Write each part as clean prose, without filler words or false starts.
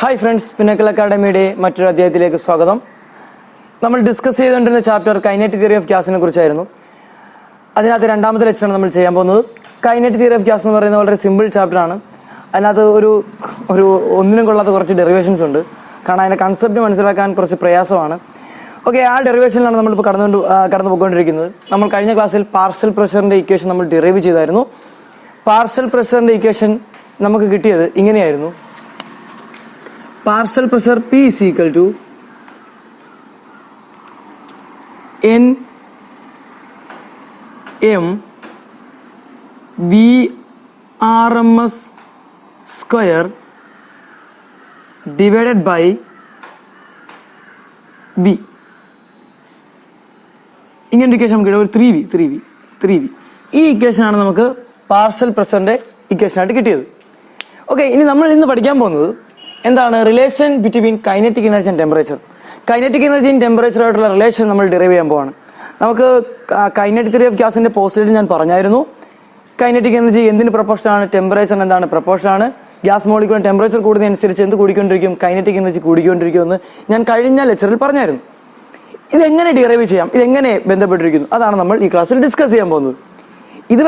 Hi friends, Pinnacle Academy മറ്റൊരു അധ്യായത്തിലേക്ക് സ്വാഗതം. നമ്മൾ ഡിസ്കസ് ചെയ്തുകൊണ്ടിരുന്ന ചാപ്റ്റർ കൈനറ്റിക് തിയറി ഓഫ് ഗ്യാസിനെ കുറിച്ചായിരുന്നു. അതിനകത്ത് രണ്ടാമത്തെ ലെക്ചറാണ് നമ്മൾ ചെയ്യാൻ പോകുന്നത്. കൈനറ്റിക് തിയറി ഓഫ് ഗ്യാസ് എന്ന് പറയുന്നത് വളരെ സിമ്പിൾ ചാപ്റ്റർ ആണ്. അതിനകത്ത് ഒരു ഒന്നിനും കൊള്ളാത്ത കുറച്ച് ഡെറിവേഷൻസ് ഉണ്ട്. കാരണം അതിന്റെ കൺസെപ്റ്റ് മനസ്സിലാക്കാൻ കുറച്ച് പ്രയാസമാണ്. ഓക്കെ, ആ ഡെറിവേഷനിലാണ് നമ്മളിപ്പോൾ കടന്നു പോയിക്കൊണ്ടിരിക്കുന്നത്. നമ്മൾ കഴിഞ്ഞ ക്ലാസ്സിൽ പാർഷ്യൽ പ്രഷറിന്റെ ഇക്വേഷൻ നമ്മൾ ഡിറൈവ് ചെയ്തായിരുന്നു. പാർഷ്യൽ പ്രഷറിന്റെ ഇക്വേഷൻ നമുക്ക് കിട്ടിയത് ഇങ്ങനെയായിരുന്നു. Partial pressure P is equal to N M V RMS square divided by V. ഇങ്ങനെ ഇക്വേഷൻ നമുക്ക് ഒരു 3V. ഈ ഇക്വേഷൻ ആണ് നമുക്ക് പാർഷ്യൽ പ്രഷറിന്റെ ഇക്വേഷൻ ആയിട്ട് കിട്ടിയത്. ഓക്കെ, ഇനി നമ്മൾ ഇന്ന് പഠിക്കാൻ പോകുന്നത് എന്താണ്? Relation between kinetic energy and temperature. Kinetic എനർജിയും ടെമ്പറേച്ചറുമായിട്ടുള്ള റിലേഷൻ നമ്മൾ ഡിറൈവ് ചെയ്യാൻ പോവാണ്. നമുക്ക് കൈനറ്റിക് തിയറി ഓഫ് ഗ്യാസിന്റെ പോസ്റ്റേജിൽ ഞാൻ പറഞ്ഞായിരുന്നു, കൈനറ്റിക് എനർജി എന്തിന് പ്രൊപ്പോർഷനാണ്, ടെമ്പറേച്ചറിന് എന്താണ് പ്രൊപ്പോർഷനാണ്. ഗ്യാസ് മോളിക്യൂൾ ടെമ്പറേച്ചർ കൂടുന്നതനുസരിച്ച് എന്ത് കൂടിക്കൊണ്ടിരിക്കും, കൈനറ്റിക് എനർജി കൂടിക്കൊണ്ടിരിക്കുമെന്ന് ഞാൻ കഴിഞ്ഞ ലെക്ചറിൽ പറഞ്ഞായിരുന്നു. ഇതെങ്ങനെ ഡിറൈവ് ചെയ്യാം, ഇതെങ്ങനെ ബന്ധപ്പെട്ടിരിക്കുന്നു, അതാണ് നമ്മൾ ഈ ക്ലാസ്സിൽ ഡിസ്കസ് ചെയ്യാൻ പോകുന്നത്. ഇതിൽ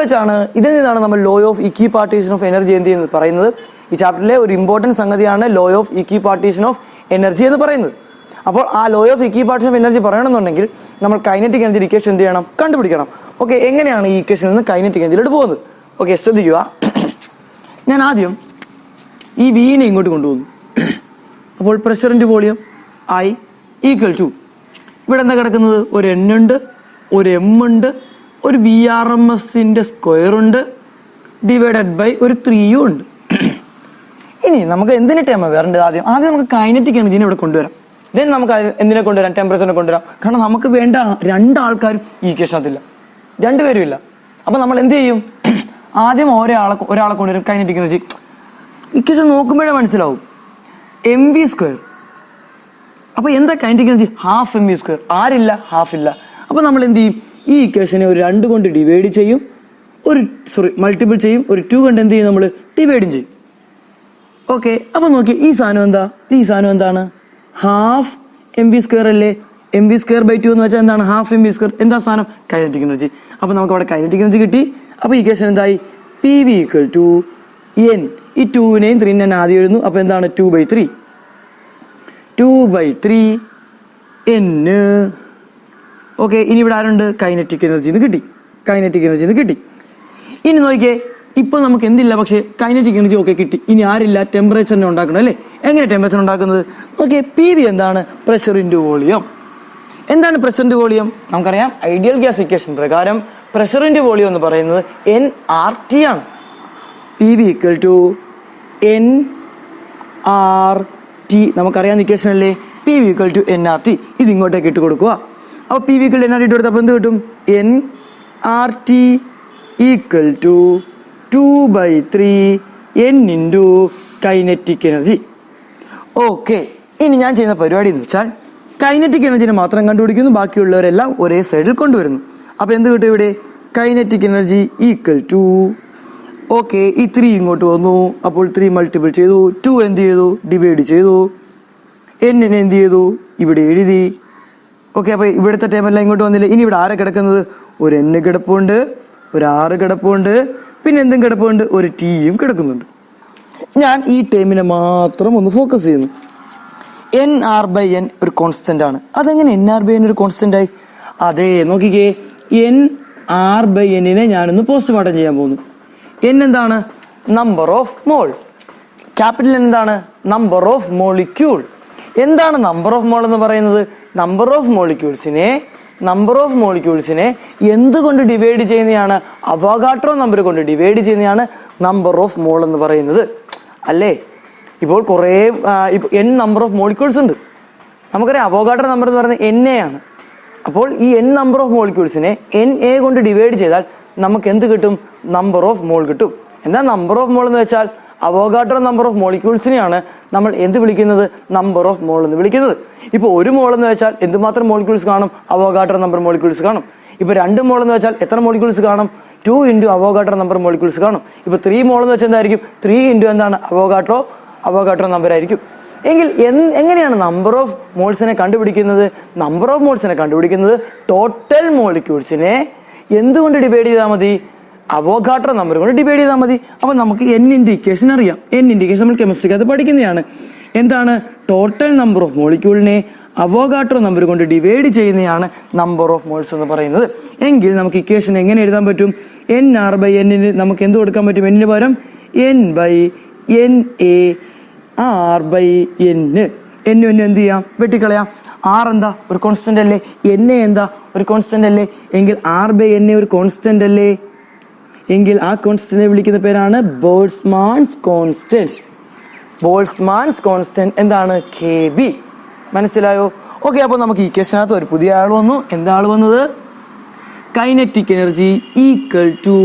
നിന്നാണ് നമ്മൾ ലോ ഓഫ് ഇക്വിപാർട്ടീഷൻ ഓഫ് എനർജി എന്ത് ചെയ്യുന്നത് പറയുന്നത്. ഈ ചാപ്റ്ററിലെ ഒരു ഇമ്പോർട്ടൻറ്റ് സംഗതിയാണ് ലോ ഓഫ് ഇക്വിപാർട്ടീഷൻ ഓഫ് എനർജി എന്ന് പറയുന്നത്. അപ്പോൾ ആ ലോ ഓഫ് ഇക്വിപാർട്ടീഷൻ ഓഫ് എനർജി പറയണമെന്നുണ്ടെങ്കിൽ നമ്മൾ കൈനറ്റിക് എനർജി ഇക്വേഷൻ എന്ത് ചെയ്യണം, കണ്ടുപിടിക്കണം. ഓക്കെ, എങ്ങനെയാണ് ഈ ഇക്വേഷനിൽ നിന്ന് കൈനറ്റിക് എനർജിയിലോട്ട് പോകുന്നത്? ഓക്കെ, ശ്രദ്ധിക്കുക. ഞാൻ ആദ്യം ഈ വിനെ ഇങ്ങോട്ട് കൊണ്ടുപോകുന്നു. അപ്പോൾ പ്രഷറിൻ്റെ വോളിയം I ഈക്വൽ ടു, ഇവിടെ എന്താ കിടക്കുന്നത്, ഒരു N ഉണ്ട്, ഒരു M ഉണ്ട്, ഒരു VRMSന്റെ സ്ക്വയർ ഉണ്ട്, ഡിവൈഡഡ് ബൈ ഒരു 3 ഉണ്ട്. ഇനി നമുക്ക് എന്തിനെ ടേമ വരേണ്ടത്? ആദ്യം നമുക്ക് കൈനറ്റിക് എനർജിനെ ഇവിടെ കൊണ്ടുവരാം. ദെൻ നമുക്ക് എന്തിനെ കൊണ്ടുവരാം, ടെമ്പറേച്ചറിനെ കൊണ്ടുവരാം. കാരണം നമുക്ക് വേണ്ട രണ്ടാൾക്കാരും ഈ ഇക്വേഷനകത്തില്ല, രണ്ടുപേരും ഇല്ല. അപ്പൊ നമ്മൾ എന്ത് ചെയ്യും, ആദ്യം ഒരാളെ കൊണ്ടുവരും. കൈനറ്റിക് എനർജി ഇക്വേഷൻ നോക്കുമ്പോഴേ മനസ്സിലാവും, mv². അപ്പൊ എന്താ കൈനറ്റിക് എനർജി? Half mv². ആരില്ല, ഹാഫ് ഇല്ല. അപ്പൊ നമ്മൾ എന്ത് ചെയ്യും, ഈ ഇക്വേഷനെ ഒരു 2 കൊണ്ട് ഡിവൈഡ് ചെയ്യും, മൾട്ടിപ്പിൾ ചെയ്യും, ഒരു 2 കൊണ്ട് എന്ത് ചെയ്യും, നമ്മൾ ഡിവൈഡും ചെയ്യും. ഓക്കെ, അപ്പൊ നോക്കി ഈ സാധനം എന്താണ്, ഹാഫ് mv² അല്ലേ. mv²/2 എന്ന് വെച്ചാൽ എന്താണ്, ഹാഫ് mv². എന്താ സാധനം, കൈനറ്റിക് എനർജി. അപ്പൊ നമുക്ക് അവിടെ കൈനറ്റിക് എനർജി കിട്ടി. അപ്പൊ ഇക്വേഷൻ എന്തായി, PV ഈക്വൽ ടു N. ഈ 2നെയും 3 ഞാൻ ആദ്യം എഴുതുന്നു. അപ്പൊ എന്താണ്, 2/3 N. ഓക്കെ, ഇനി ഇവിടെ ആരുണ്ട്, കൈനറ്റിക് എനർജിന്ന് കിട്ടി. ഇനി നോക്കിയേ, ഇപ്പൊ നമുക്ക് എന്തില്ല, പക്ഷെ കൈനറ്റിക് എനർജി ഒക്കെ കിട്ടി. ഇനി ആരില്ല, ടെമ്പറേച്ചറിനെ ഉണ്ടാക്കണം അല്ലേ. എങ്ങനെ ടെമ്പറേച്ചർ ഉണ്ടാക്കുന്നത്? ഓക്കെ, PV എന്താണ്, പ്രഷർ ഇൻറ്റു വോളിയം. എന്താണ് പ്രഷർ ഇൻറ്റു വോളിയം? നമുക്കറിയാം, ഐഡിയൽ ഗ്യാസ് ഇക്വേഷൻ പ്രകാരം പ്രഷർ ഇൻറ്റു വോളിയം എന്ന് പറയുന്നത് nRT ആണ്. PV equal to nRT. നമുക്കറിയാം ഇക്വേഷൻ അല്ലേ, PV ഈക്വൽ ടു nRT. ഇത് ഇങ്ങോട്ടേക്ക് ഇട്ട് കൊടുക്കുക. അപ്പൊ PV ഈക്വൽ ടു nRT ഇട്ട് കൊടുത്തപ്പോൾ എന്ത് കിട്ടും, nRT equal to 2/3 N into kinetic energy. Okay, ഇനി ഞാൻ ചെയ്യുന്ന പരിപാടി എന്ന് വെച്ചാൽ കൈനറ്റിക് എനർജിനെ മാത്രം കണ്ടുപിടിക്കുന്നു, ബാക്കിയുള്ളവരെല്ലാം ഒരേ സൈഡിൽ കൊണ്ടുവരുന്നു. അപ്പൊ എന്ത് കിട്ടും ഇവിടെ, kinetic energy equal to, okay, ഈ 3 ഇങ്ങോട്ട് വന്നു. അപ്പോൾ 3 മൾട്ടിപ്പിൾ ചെയ്തു, 2 എന്ത് ചെയ്തു, ഡിവൈഡ് ചെയ്തു, N എന്ത് ചെയ്തു, ഇവിടെ എഴുതി. ഓക്കെ, അപ്പൊ ഇവിടുത്തെ ടൈമെല്ലാം ഇങ്ങോട്ട് വന്നില്ല. ഇനി ഇവിടെ ആരെ കിടക്കുന്നത്, ഒരു N കിടപ്പുണ്ട്, ഒരു R കിടപ്പുണ്ട്, പിന്നെ എന്തും കിടപ്പുണ്ട്, ഒരു Tയും കിടക്കുന്നുണ്ട്. ഞാൻ ഈ ടൈമിനെ മാത്രം ഒന്ന് ഫോക്കസ് ചെയ്യുന്നു. nR/n ഒരു കോൺസ്റ്റന്റ് ആണ്. അതെങ്ങനെ nR/n ഒരു കോൺസ്റ്റന്റ് ആയി? അതെ, നോക്കിക്കേ, nR/n ഞാനൊന്ന് പോസ്റ്റ്മോർട്ടം ചെയ്യാൻ പോകുന്നു. n എന്താണ്, നമ്പർ ഓഫ് മോൾ. ക്യാപിറ്റൽ എന്താണ്, നമ്പർ ഓഫ് മോളിക്യൂൾ. എന്താണ് നമ്പർ ഓഫ് മോൾ എന്ന് പറയുന്നത്? നമ്പർ ഓഫ് മോളിക്യൂൾസിനെ എന്തുകൊണ്ട് ഡിവൈഡ് ചെയ്യുന്നതാണ്, അവോഗാഡ്രോ നമ്പർ കൊണ്ട് ഡിവൈഡ് ചെയ്യുന്നതാണ് നമ്പർ ഓഫ് മോൾ എന്ന് പറയുന്നത് അല്ലേ. ഇപ്പോൾ n നമ്പർ ഓഫ് മോളിക്യൂൾസ് ഉണ്ട്. നമുക്കറിയാം അവോഗാഡ്രോ നമ്പർ എന്ന് പറയുന്നത് NA ആണ്. അപ്പോൾ ഈ n നമ്പർ ഓഫ് മോളിക്യൂൾസിനെ NA കൊണ്ട് ഡിവൈഡ് ചെയ്താൽ നമുക്ക് എന്ത് കിട്ടും, നമ്പർ ഓഫ് മോൾ കിട്ടും. എന്താ നമ്പർ ഓഫ് മോൾ എന്ന് വെച്ചാൽ അവോഗാഡ്രോ നമ്പർ ഓഫ് മോളിക്യൂൾസിനെയാണ് നമ്മൾ എന്ത് വിളിക്കുന്നത്, നമ്പർ ഓഫ് മോൾ എന്ന് വിളിക്കുന്നത്. ഇപ്പോൾ ഒരു മോൾ എന്ന് വെച്ചാൽ എന്തുമാത്രം മോളിക്യൂൾസ് കാണും, അവോഗാഡ്രോ നമ്പർ മോളിക്യൂൾസ് കാണും. ഇപ്പോൾ 2 മോൾ എന്ന് വെച്ചാൽ എത്ര മോളിക്യൂൾസ് കാണും, 2 into അവോഗാഡ്രോ നമ്പർ മോളിക്യൂൾസ് കാണും. ഇപ്പോൾ 3 മോൾ എന്ന് വെച്ചാൽ എന്തായിരിക്കും, 3 into എന്താണ് അവോഗാഡ്രോ നമ്പർ ആയിരിക്കും. എങ്കിൽ എങ്ങനെയാണ് നമ്പർ ഓഫ് മോൾസിനെ കണ്ടുപിടിക്കുന്നത്? നമ്പർ ഓഫ് മോൾസിനെ കണ്ടുപിടിക്കുന്നത് ടോട്ടൽ മോളിക്യൂൾസിനെ എന്തുകൊണ്ട് ഡിവൈഡ് ചെയ്താൽ മതി? അവോഗാഡ്രോ നമ്പർ കൊണ്ട് ഡിവൈഡ് ചെയ്താൽ മതി. അപ്പൊ നമുക്ക് n ഇൻഡിക്കേഷൻ അറിയാം. n ഇൻഡിക്കേഷൻ നമ്മൾ കെമിസ്ട്രിക്കകത്ത് പഠിക്കുന്നതാണ്. എന്താണ്? ടോട്ടൽ നമ്പർ ഓഫ് മോളിക്യൂളിനെ അവോഗാഡ്രോ നമ്പർ കൊണ്ട് ഡിവൈഡ് ചെയ്യുന്നതാണ് നമ്പർ ഓഫ് മോൾസ് എന്ന് പറയുന്നത്. എങ്കിൽ നമുക്ക് ഇക്വേഷൻ എങ്ങനെ എഴുതാൻ പറ്റും? nr/n നമുക്ക് എന്ത് കൊടുക്കാൻ പറ്റും? n പകരം n/NaR/n. n എന്ത് ചെയ്യാം? വെട്ടിക്കളയാം. r എന്താ? ഒരു കോൺസ്റ്റന്റ് അല്ലേ? na എന്താ? ഒരു കോൺസ്റ്റന്റ് അല്ലേ? എങ്കിൽ r/n ഒരു കോൺസ്റ്റന്റ് അല്ലേ? എങ്കിൽ ആ കോൺസ്റ്റന്റിനെ വിളിക്കുന്ന പേരാണ് ബോൾട്സ്മാൻസ് കോൺസ്റ്റന്റ്. ബോൾട്സ്മാൻസ് കോൺസ്റ്റന്റ് എന്താണ്? Kb. മനസ്സിലായോ? ഓക്കെ, അപ്പോൾ നമുക്ക് ഈ ക്വസ്റ്റിനകത്ത് ഒരു പുതിയ ആൾ വന്നു. എന്താ ആൾ വന്നത്? Kinetic energy equal to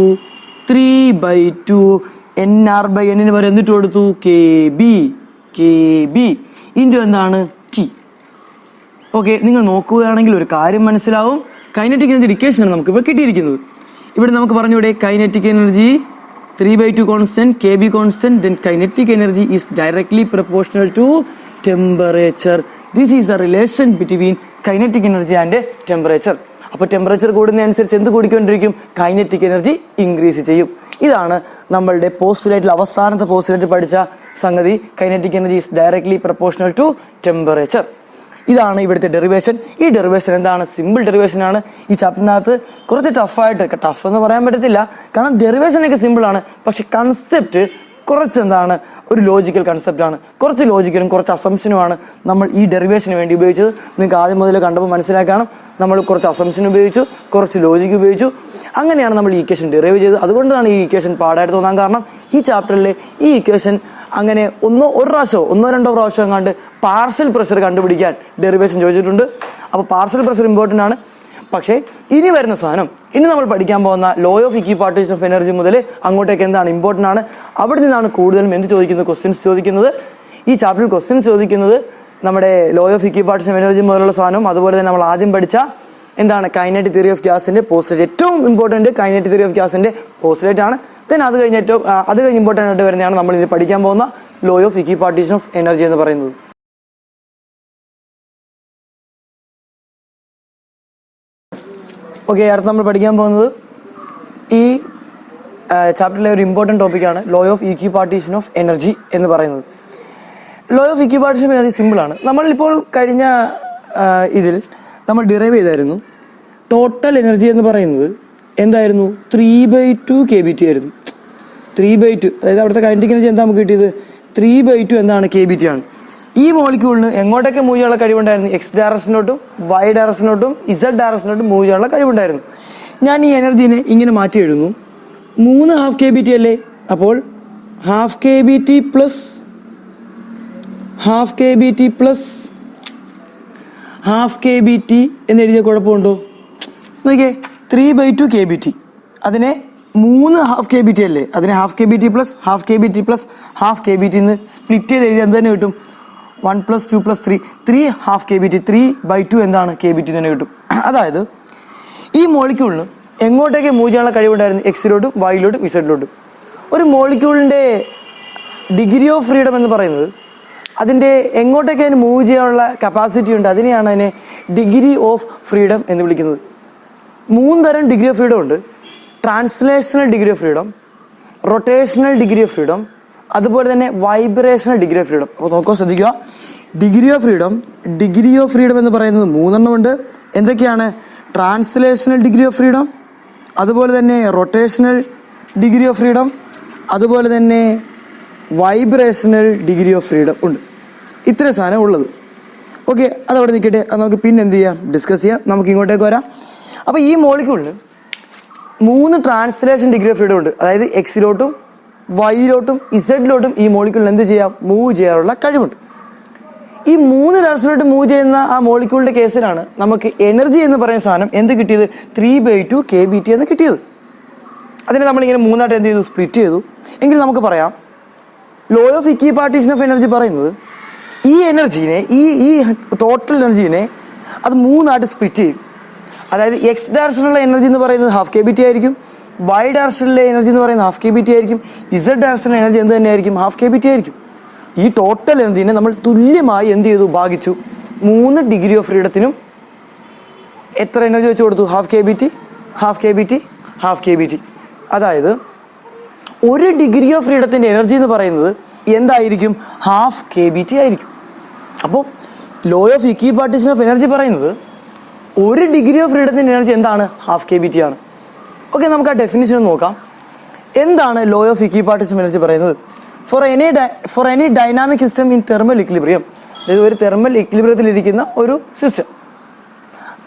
3/2 nr/n വരെ എന്നിട്ട് കൊടുത്തു kb ഇൻറ്റു എന്താണ്? T. ഓക്കെ, നിങ്ങൾ നോക്കുകയാണെങ്കിൽ ഒരു കാര്യം മനസ്സിലാവും. കൈനറ്റിക് എനർജി ഇക്വേഷനാണ് നമുക്ക് ഇപ്പോൾ കിട്ടിയിരിക്കുന്നത്. ഇവിടെ നമുക്ക് പറഞ്ഞൂടെ kinetic energy 3/2 constant, kb constant, then kinetic energy is directly proportional to temperature. This is the relation between kinetic energy and temperature. അപ്പോൾ ടെമ്പറേച്ചർ കൂടുന്നതനുസരിച്ച് എന്ത് കൂടിക്കൊണ്ടിരിക്കും? കൈനറ്റിക് എനർജി ഇൻക്രീസ് ചെയ്യും. ഇതാണ് നമ്മളുടെ പോസ്റ്റുലേറ്റിൽ അവസാനത്തെ പോസ്റ്റുലേറ്റ് പഠിച്ച സംഗതി. Kinetic energy is directly proportional to temperature. ഇതാണ് ഇവിടുത്തെ ഡെറിവേഷൻ. ഈ ഡെറിവേഷൻ എന്താണ്? സിമ്പിൾ ഡെറിവേഷൻ ആണ്. ഈ ചാപ്റ്ററിനകത്ത് കുറച്ച് ടഫ് എന്ന് പറയാൻ പറ്റത്തില്ല, കാരണം ഡെറിവേഷനൊക്കെ സിമ്പിൾ ആണ്. പക്ഷെ കൺസെപ്റ്റ് കുറച്ച് എന്താണ്? ഒരു ലോജിക്കൽ കൺസെപ്റ്റ് ആണ്. കുറച്ച് ലോജിക്കലും കുറച്ച് അസംഷനുമാണ് നമ്മൾ ഈ ഡെറിവേഷന് വേണ്ടി ഉപയോഗിച്ചത്. നിങ്ങൾക്ക് ആദ്യം മുതൽ കണ്ടപ്പോൾ മനസ്സിലാക്കണം. നമ്മൾ കുറച്ച് അസംഷൻ ഉപയോഗിച്ചു, കുറച്ച് ലോജിക്ക് ഉപയോഗിച്ചു. അങ്ങനെയാണ് നമ്മൾ ഈ ഇക്വേഷൻ ഡെറൈവ് ചെയ്തത്. അതുകൊണ്ടാണ് ഈ ഇക്വേഷൻ പാടായിട്ട് തോന്നാൻ കാരണം ഈ ചാപ്റ്ററിലെ ഈ ഇക്വേഷൻ അങ്ങനെ ഒന്നോ രണ്ടോ പ്രാവശ്യം കണ്ട് പാർഷ്യൽ പ്രഷർ കണ്ടുപിടിക്കാൻ ഡെറിവേഷൻ ചോദിച്ചിട്ടുണ്ട്. അപ്പോൾ പാർഷ്യൽ പ്രഷർ ഇമ്പോർട്ടൻ്റ് ആണ്. പക്ഷേ ഇനി വരുന്ന സാധനം, ഇനി നമ്മൾ പഠിക്കാൻ പോകുന്ന ലോ ഓഫ് ഇക്വിപാർട്ടീഷൻ ഓഫ് എനർജി മുതൽ അങ്ങോട്ടേക്ക് എന്താണ് ഇമ്പോർട്ടൻ്റ് ആണ്. അവിടെ നിന്നാണ് കൂടുതലും എന്ത് ചോദിക്കുന്നത്? ക്വസ്റ്റ്യൻസ് ചോദിക്കുന്നത്. ഈ ചാപ്റ്ററിൽ ക്വസ്റ്റ്യൻസ് ചോദിക്കുന്നത് നമ്മുടെ ലോ ഓഫ് ഇക്വിപാർട്ടീഷൻ ഓഫ് എനർജി മുതലുള്ള സാധനവും അതുപോലെ തന്നെ നമ്മൾ ആദ്യം പഠിച്ച എന്താണ് കൈനറ്റിക് തിയറി ഓഫ് ഗ്യാസിന്റെ പോസ്റ്റ്ലേറ്റ്. ഏറ്റവും ഇമ്പോർട്ടൻറ്റ് കൈനറ്റിക് തിയറി ഓഫ് ഗ്യാസിന്റെ പോസ്റ്റ്ലേറ്റ് ആണ്. ദെൻ അത് കഴിഞ്ഞ് ഇമ്പോർട്ടൻ്റ് ആയിട്ട് വരുന്നതാണ് നമ്മൾ ഇനി പഠിക്കാൻ പോകുന്ന ലോ ഓഫ് ഇക്വിപാർട്ടീഷൻ ഓഫ് എനർജി എന്ന് പറയുന്നത്. ഓക്കെ, അടുത്ത് നമ്മൾ പഠിക്കാൻ പോകുന്നത് ഈ ചാപ്റ്ററിലെ ഒരു ഇമ്പോർട്ടൻറ്റ് ടോപ്പിക്കാണ് ലോ ഓഫ് ഇക്വിപാർട്ടീഷൻ ഓഫ് എനർജി എന്ന് പറയുന്നത്. ലോ ഓഫ് ഇക്വിപാർട്ടീഷൻ ഓഫ് എനർജി സിമ്പിളാണ്. നമ്മളിപ്പോൾ കഴിഞ്ഞ ഇതിൽ നമ്മൾ ഡിറൈവ് ചെയ്തായിരുന്നു. ടോട്ടൽ എനർജി എന്ന് പറയുന്നത് എന്തായിരുന്നു? 3/2 kBt ആയിരുന്നു. 3/2, അതായത് അവിടുത്തെ കൈനറ്റിക് എനർജി എന്താ നമുക്ക് കിട്ടിയത്? 3/2 എന്താണ്? kBt ആണ്. ഈ മോളിക്യൂളിന് എങ്ങോട്ടൊക്കെ മൂവ് ചെയ്യാനുള്ള കഴിവുണ്ടായിരുന്നു? എക്സ് ഡയറക്ഷനിലോട്ടും വൈ ഡയറക്ഷനിലോട്ടും ഇസഡ് ഡയറക്ഷനിലോട്ടും മൂവ് ചെയ്യാനുള്ള കഴിവുണ്ടായിരുന്നു. ഞാൻ ഈ എനർജീനെ ഇങ്ങനെ മാറ്റി എഴുതുന്നു. 3 ½ kBt അല്ലേ? അപ്പോൾ ½ kBt പ്ലസ് ½ kBt എന്ന് എഴുതിയ കുഴപ്പമുണ്ടോ? നോക്കിയേ, 3/2 kBt, അതിനെ 3 ½ kBt അല്ലേ? അതിനെ ½ kBt പ്ലസ് ½ kBt എന്ന് സ്പ്ലിറ്റ് ചെയ്ത് എഴുതി എന്ത് തന്നെ കിട്ടും? 1 + 2 + 3 3 ½ kBt. 3/2 എന്താണ്? kBt തന്നെ കിട്ടും. അതായത് ഈ മോളിക്യൂളിന് എങ്ങോട്ടേക്ക് മൂവ് ചെയ്യാനുള്ള കഴിവുണ്ടായിരുന്നു? എക്സിലോട്ടും വൈയിലോട്ടും ഇസഡിലോട്ടും. ഒരു മോളിക്യൂളിൻ്റെ ഡിഗ്രി ഓഫ് ഫ്രീഡം എന്ന് പറയുന്നത് അതിൻ്റെ എങ്ങോട്ടേക്ക് അതിന് മൂവ് ചെയ്യാനുള്ള കപ്പാസിറ്റി ഉണ്ട്. അതിനെയാണ് അതിനെ ഡിഗ്രി ഓഫ് ഫ്രീഡം എന്ന് വിളിക്കുന്നത്. 3 തരം ഡിഗ്രി ഓഫ് ഫ്രീഡം ഉണ്ട്. Translational degree of freedom, rotational degree of freedom, അതുപോലെ തന്നെ വൈബ്രേഷണൽ ഡിഗ്രി ഓഫ് ഫ്രീഡം. അപ്പോൾ നോക്കുക, ശ്രദ്ധിക്കുക. ഡിഗ്രി ഓഫ് ഫ്രീഡം എന്ന് പറയുന്നത് 3 എണ്ണം ഉണ്ട്. എന്തൊക്കെയാണ്? ട്രാൻസ്ലേഷണൽ ഡിഗ്രി ഓഫ് ഫ്രീഡം, അതുപോലെ തന്നെ റൊട്ടേഷണൽ ഡിഗ്രി ഓഫ് ഫ്രീഡം, അതുപോലെ തന്നെ വൈബ്രേഷണൽ ഡിഗ്രി ഓഫ് ഫ്രീഡം ഉണ്ട്. ഇത്രയും സാധനം ഉള്ളത്. ഓക്കെ, അതവിടെ നിൽക്കട്ടെ. അത് നമുക്ക് പിന്നെ എന്ത് ചെയ്യാം? ഡിസ്കസ് ചെയ്യാം. നമുക്ക് ഇങ്ങോട്ടേക്ക് വരാം. അപ്പോൾ ഈ മോളിക്യൂളിന് 3 ട്രാൻസ്ലേഷൻ ഡിഗ്രി ഓഫ് ഫ്രീഡം ഉണ്ട്. അതായത് എക്സിലോട്ടും വൈയിലോട്ടും ഇസഡിലോട്ടും ഈ മോളിക്യൂളിന് എന്ത് ചെയ്യാം? മൂവ് ചെയ്യാനുള്ള കഴിവുണ്ട്. ഈ 3 ഡയറക്ഷനിലോട്ട് മൂവ് ചെയ്യുന്ന ആ മോളിക്യൂളിന്റെ കേസിലാണ് നമുക്ക് എനർജി എന്ന് പറയുന്ന സാധനം എന്ത് കിട്ടിയത്? 3/2 kBt എന്ന് കിട്ടിയത്. അതിനെ നമ്മളിങ്ങനെ 3ആയിട്ട് എന്ത് ചെയ്തു? സ്പ്ലിറ്റ് ചെയ്തു. എങ്കിൽ നമുക്ക് പറയാം, ലോ ഓഫ് ഇക്വിപാർട്ടീഷൻ ഓഫ് എനർജി പറയുന്നത് ഈ എനർജീനെ, ഈ ടോട്ടൽ എനർജീനെ അത് 3ആയിട്ട് സ്പ്ലിറ്റ് ചെയ്യും. അതായത് എക്സ് ഡയറക്ഷനുള്ള എനർജി എന്ന് പറയുന്നത് ½ kBt ആയിരിക്കും, വൈ ഡയറക്ഷനിലെ എനർജി എന്ന് പറയുന്നത് ½ kBt ആയിരിക്കും, ഇസഡ് ഡയറക്ഷനിലെ എനർജി എന്ത് തന്നെ ആയിരിക്കും? ½ kBt ആയിരിക്കും. ഈ ടോട്ടൽ എനർജീനെ നമ്മൾ തുല്യമായി എന്ത് ചെയ്തു, ഭാഗിച്ചു. 3 ഡിഗ്രി ഓഫ് ഫ്രീഡത്തിനും എത്ര എനർജി വെച്ച് കൊടുത്തു? Half K B T, half K B T, half K B T. അതായത് 1 ഡിഗ്രി ഓഫ് ഫ്രീഡത്തിൻ്റെ എനർജി എന്ന് പറയുന്നത് എന്തായിരിക്കും? ഹാഫ് കെ ബി ടി ആയിരിക്കും. അപ്പോൾ ലോ ഓഫ് ഇക്വിപാർട്ടീഷൻ ഓഫ് എനർജി പറയുന്നത് 1 ഡിഗ്രി ഓഫ് ഫ്രീഡത്തിൻ്റെ എനർജി എന്താണ്? ഹാഫ് കെ ബി ടി ആണ്. ഓക്കെ, നമുക്ക് ആ ഡെഫിനിഷൻ നോക്കാം. എന്താണ് ലോ ഓഫ് ഇക്വിപാർട്ടീഷൻ ഓഫ് എനർജി പറയുന്നത്? For any dynamic system in thermal equilibrium, അതായത് ഒരു തെർമൽ ഇക്വിലിബ്രിയത്തിലിരിക്കുന്ന ഒരു സിസ്റ്റം,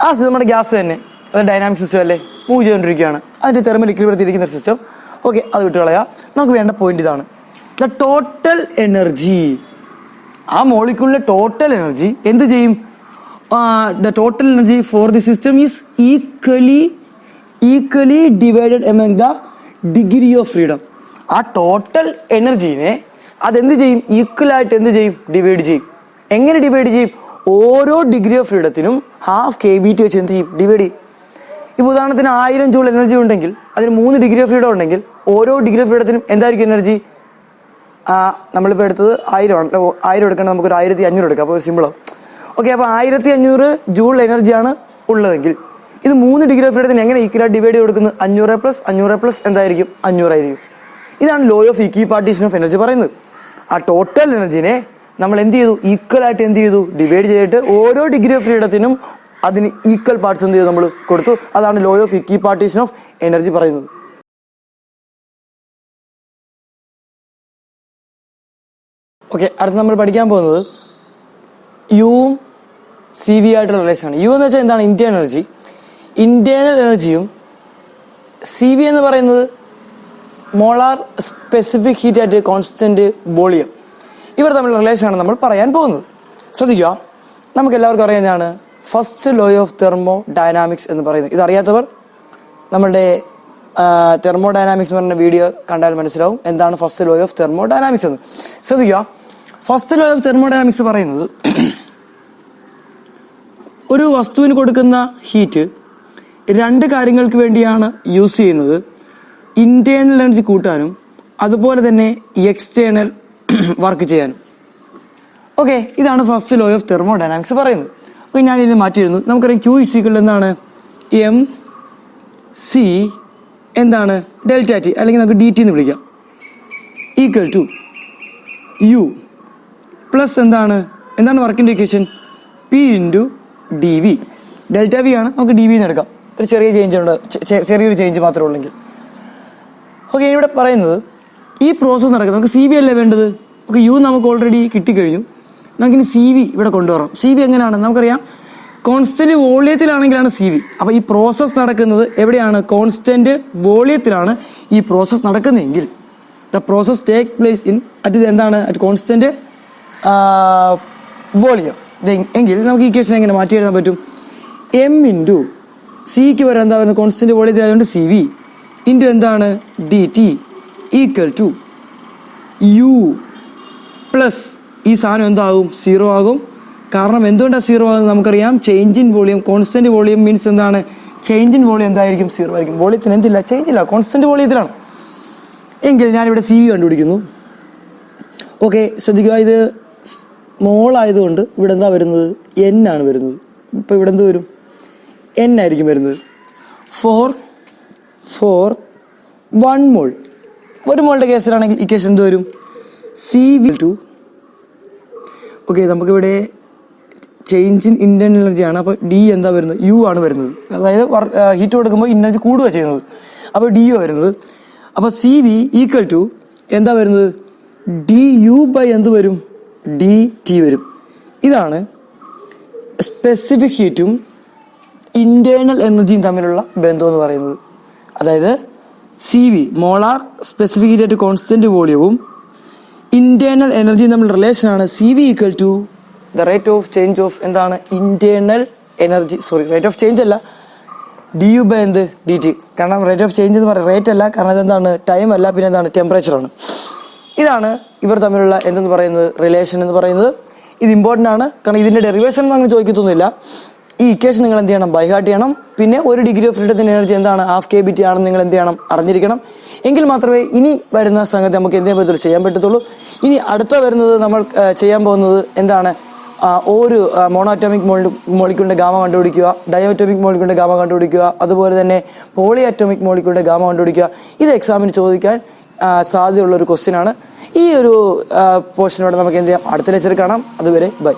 ആ സിസ്റ്റം നമ്മുടെ ഗ്യാസ് തന്നെ, അത് ഡൈനാമിക് സിസ്റ്റം അല്ലേ, മൂവ് ചെയ്തുകൊണ്ടിരിക്കുകയാണ്, അതിൻ്റെ തെർമൽ ഇക്വിലിബ്രിയത്തിൽ ഇരിക്കുന്ന ഒരു സിസ്റ്റം. ഓക്കെ, അത് വിട്ടുകളയാം. നമുക്ക് വേണ്ട പോയിന്റ് ഇതാണ്. ദ ടോട്ടൽ എനർജി, ആ മോളിക്യൂളിലെ ടോട്ടൽ എനർജി എന്ത് ചെയ്യും? The total energy for the system is equally divided among the degree of freedom. ആ ടോട്ടൽ എനർജീനെ അതെന്ത് ചെയ്യും? ഈക്വലായിട്ട് എന്ത് ചെയ്യും? ഡിവൈഡ് ചെയ്യും. എങ്ങനെ ഡിവൈഡ് ചെയ്യും? ഓരോ ഡിഗ്രി ഓഫ് ഫ്രീഡത്തിനും ഹാഫ് കെ ബി ടി വെച്ച് എന്ത് ചെയ്യും? ഡിവൈഡ് ചെയ്യും. ഇപ്പോൾ ഉദാഹരണത്തിന് 1000 ജൂൾ എനർജി ഉണ്ടെങ്കിൽ അതിന് 3 ഡിഗ്രി ഓഫ് ഫ്രീഡം ഉണ്ടെങ്കിൽ ഓരോ ഡിഗ്രി ഓഫ് ഫ്രീഡത്തിനും എന്തായിരിക്കും എനർജി? നമ്മളിപ്പോൾ എടുത്തത് 1000 ആണ്. 1000 എടുക്കണം, നമുക്കൊരു 1500 എടുക്കാം. അപ്പോൾ ഒരു സിമ്പിളാവും. ഓക്കെ, അപ്പോൾ 1500 ജൂൾ എനർജിയാണ് ഉള്ളതെങ്കിൽ ഇത് 3 ഡിഗ്രി ഓഫ് ഫ്രീഡത്തിന് എങ്ങനെ ഈക്വലായിട്ട് ഡിവൈഡ് ചെയ്ത് കൊടുക്കുന്നത്? 500 പ്ലസ് എന്തായിരിക്കും? 500 ആയിരിക്കും. ഇതാണ് ലോ ഓഫ് ഇക്വിപാർട്ടീഷൻ ഓഫ് എനർജി പറയുന്നത്. ആ ടോട്ടൽ എനർജിനെ നമ്മൾ എന്ത് ചെയ്തു? ഈക്വലായിട്ട് എന്ത് ചെയ്തു? ഡിവൈഡ് ചെയ്തിട്ട് ഓരോ ഡിഗ്രി ഓഫ് ഫ്രീഡത്തിനും അതിന് ഈക്വൽ പാർട്സ് എന്ത് ചെയ്തു? നമ്മൾ കൊടുത്തു. അതാണ് ലോ ഓഫ് ഇക്വിപാർട്ടീഷൻ ഓഫ് എനർജി പറയുന്നത്. ഓക്കെ, അടുത്ത് നമ്മൾ പഠിക്കാൻ പോകുന്നത് യുവും സി വി ആയിട്ടുള്ള റിലേഷൻ ആണ്. യു എന്ന് വെച്ചാൽ എന്താണ്? Internal energy. ഇന്റേണൽ എനർജിയും സി വി എന്ന് പറയുന്നത് molar specific heat at constant volume. ഇവർ തമ്മിലുള്ള റിലേഷനാണ് നമ്മൾ പറയാൻ പോകുന്നത്. ശ്രദ്ധിക്കുക, നമുക്ക് എല്ലാവർക്കും അറിയുന്നതാണ് first law of thermo dynamics എന്ന് പറയുന്നത്. ഇതറിയാത്തവർ നമ്മളുടെ തെർമോ ഡൈനാമിക്സ് എന്ന് പറഞ്ഞ വീഡിയോ കണ്ടാൽ മനസ്സിലാവും എന്താണ് first law of thermo dynamics എന്ന്. ശ്രദ്ധിക്കുക, first law of thermo dynamics പറയുന്നത് ഒരു വസ്തുവിന് കൊടുക്കുന്ന ഹീറ്റ് 2 കാര്യങ്ങൾക്ക് വേണ്ടിയാണ് യൂസ് ചെയ്യുന്നത്. ഇന്റേണൽ എനർജി കൂട്ടാനും അതുപോലെ തന്നെ എക്സ്റ്റേണൽ വർക്ക് ചെയ്യാനും. ഓക്കെ, ഇതാണ് first law of thermo dynamics പറയുന്നത്. ഓക്കെ, ഞാൻ ഇതിനെ മാറ്റിയിരുന്നു. നമുക്കറിയാം Q ഈക്വൽ എന്താണ്? എം സി എന്താണ്? ഡെൽറ്റ ടി, അല്ലെങ്കിൽ നമുക്ക് ഡി ടി എന്ന് വിളിക്കാം, ഈക്വൽ ടു യു പ്ലസ് എന്താണ് വർക്കിൻ്റെ equation? P into D V. Delta V ആണ്, നമുക്ക് ഡി വി എന്ന് എടുക്കാം. ഒരു ചെറിയൊരു ചേഞ്ച് മാത്രമേ ഉള്ളെങ്കിൽ. ഓക്കെ, ഇവിടെ പറയുന്നത് ഈ പ്രോസസ്സ് നടക്കുന്നത് നമുക്ക് സി ബി അല്ലേ വേണ്ടത്. ഓക്കെ, യു നമുക്ക് ഓൾറെഡി കിട്ടിക്കഴിഞ്ഞു. നമുക്കിനി സി വി ഇവിടെ കൊണ്ടുവരണം. സി വി എങ്ങനെയാണ്? നമുക്കറിയാം കോൺസ്റ്റന്റ് വോളിയത്തിലാണെങ്കിലാണ് സി വി. അപ്പോൾ ഈ പ്രോസസ്സ് നടക്കുന്നത് എവിടെയാണ്? കോൺസ്റ്റന്റ് വോളിയത്തിലാണ് ഈ പ്രോസസ്സ് നടക്കുന്നതെങ്കിൽ the process take place in at constant volume എങ്കിൽ നമുക്ക് ഈ കേസിനെ എങ്ങനെ മാറ്റി എഴുതാൻ പറ്റും? എം ഇൻറ്റു സിക്ക് വരെ എന്താ പറയുന്നത്? കോൺസ്റ്റന്റ് വോളിയത്തിൽ ആയതുകൊണ്ട് സി വി ഇൻറ്റു എന്താണ്? D T equal to U plus ഈ സാധനം എന്താകും? 0 ആകും. കാരണം എന്തുകൊണ്ടാണ് 0 ആകുന്നത്? നമുക്കറിയാം change in volume. Constant volume means എന്താണ്? ചേഞ്ച് ഇൻ വോളിയം എന്തായിരിക്കും? 0 ആയിരിക്കും. വോളിയത്തിന് എന്തില്ല? ചേഞ്ച് ഇല്ല, കോൺസ്റ്റന്റ് വോളിയത്തിലാണ്. എങ്കിൽ ഞാനിവിടെ സി വി കണ്ടുപിടിക്കുന്നു. ഓക്കെ, ശ്രദ്ധിക്കുക, ഇത് മോളായതുകൊണ്ട് ഇവിടെ എന്താ വരുന്നത്? എൻ ആണ് വരുന്നത്. ഇപ്പോൾ ഇവിടെ എന്ത് വരും? എൻ ആയിരിക്കും വരുന്നത്. ഫോർ 1 മോൾ. 1 മോളുടെ കേസിലാണെങ്കിൽ ഇക്വേഷൻ എന്ത് വരും? C V two. ഓക്കെ, നമുക്കിവിടെ ചേഞ്ച് ഇൻ ഇന്റേണൽ എനർജിയാണ്. അപ്പോൾ ഡി എന്താ വരുന്നത്? യു ആണ് വരുന്നത്. അതായത് ഹീറ്റ് കൊടുക്കുമ്പോൾ എനർജി കൂടുക ചെയ്യുന്നത്. അപ്പോൾ ഡി യു വരുന്നത്. അപ്പോൾ സി വി ഈക്വൽ ടു എന്താ വരുന്നത്? ഡി യു ബൈ എന്ത് വരും? ഡി ടി വരും. ഇതാണ് സ്പെസിഫിക് ഹീറ്റും ഇന്റേണൽ എനർജിയും തമ്മിലുള്ള ബന്ധം എന്ന് പറയുന്നത്. അതായത് C V molar specific heat at constant വോളിയവും ഇന്റേണൽ എനർജിയും തമ്മിലുള്ള റിലേഷനാണ് C V equal to the rate of change of എന്താണ്? Internal energy. Rate of change അല്ല, ഡി യു ബൈ എന്ത്? D T. കാരണം റേറ്റ് ഓഫ് ചേഞ്ച് എന്ന് പറയുന്നത് റേറ്റ് അല്ല, കാരണം അതെന്താണ്? ടൈം അല്ല, പിന്നെ എന്താണ്? ടെമ്പറേച്ചറാണ്. ഇതാണ് ഇവർ തമ്മിലുള്ള എന്തെന്ന് പറയുന്നത്? റിലേഷൻ എന്ന് പറയുന്നത്. ഇത് ഇമ്പോർട്ടൻ്റ് ആണ്, കാരണം ഇതിൻ്റെ ഡെറിവേഷൻ ഒന്നും അങ്ങനെ ചോദിക്കത്തൊന്നുമില്ല. ഈ ഇക്വേഷൻ നിങ്ങൾ എന്ത് ചെയ്യണം, ബൈ ഹാർട്ട് ചെയ്യണം. പിന്നെ 1 ഡിഗ്രി ഓഫ് ഫ്രീഡത്തിന്റെ എനർജി എന്താണ്, ഹാഫ് kBT ആണെന്ന് നിങ്ങൾ എന്ത് ചെയ്യണം, അറിഞ്ഞിരിക്കണം. എങ്കിൽ മാത്രമേ ഇനി വരുന്ന സംഗതി നമുക്ക് എന്ത് ചെയ്യാൻ പറ്റത്തുള്ളൂ. ഇനി അടുത്ത വരുന്നത് നമ്മൾ ചെയ്യാൻ പോകുന്നത് എന്താണ്, ഒരു മോണോഅറ്റോമിക് മോളിക്യൂളിന്റെ ഗാമ കണ്ടുപിടിക്കുക, ഡയോഅറ്റോമിക് മോളിക്യൂളിന്റെ ഗാമ കണ്ടുപിടിക്കുക, അതുപോലെ തന്നെ പോളി അറ്റോമിക് മോളിക്യൂളിന്റെ ഗാമ കണ്ടുപിടിക്കുക. ഇത് എക്സാമിന് ചോദിക്കാൻ സാധ്യതയുള്ള ഒരു ക്വസ്റ്റ്യൻ ആണ്. ഈ ഒരു പോർഷനോടെ നമുക്ക് എന്ത് ചെയ്യാം, അടുത്ത ലെക്ചറിൽ കാണാം. അതുവരെ ബൈ.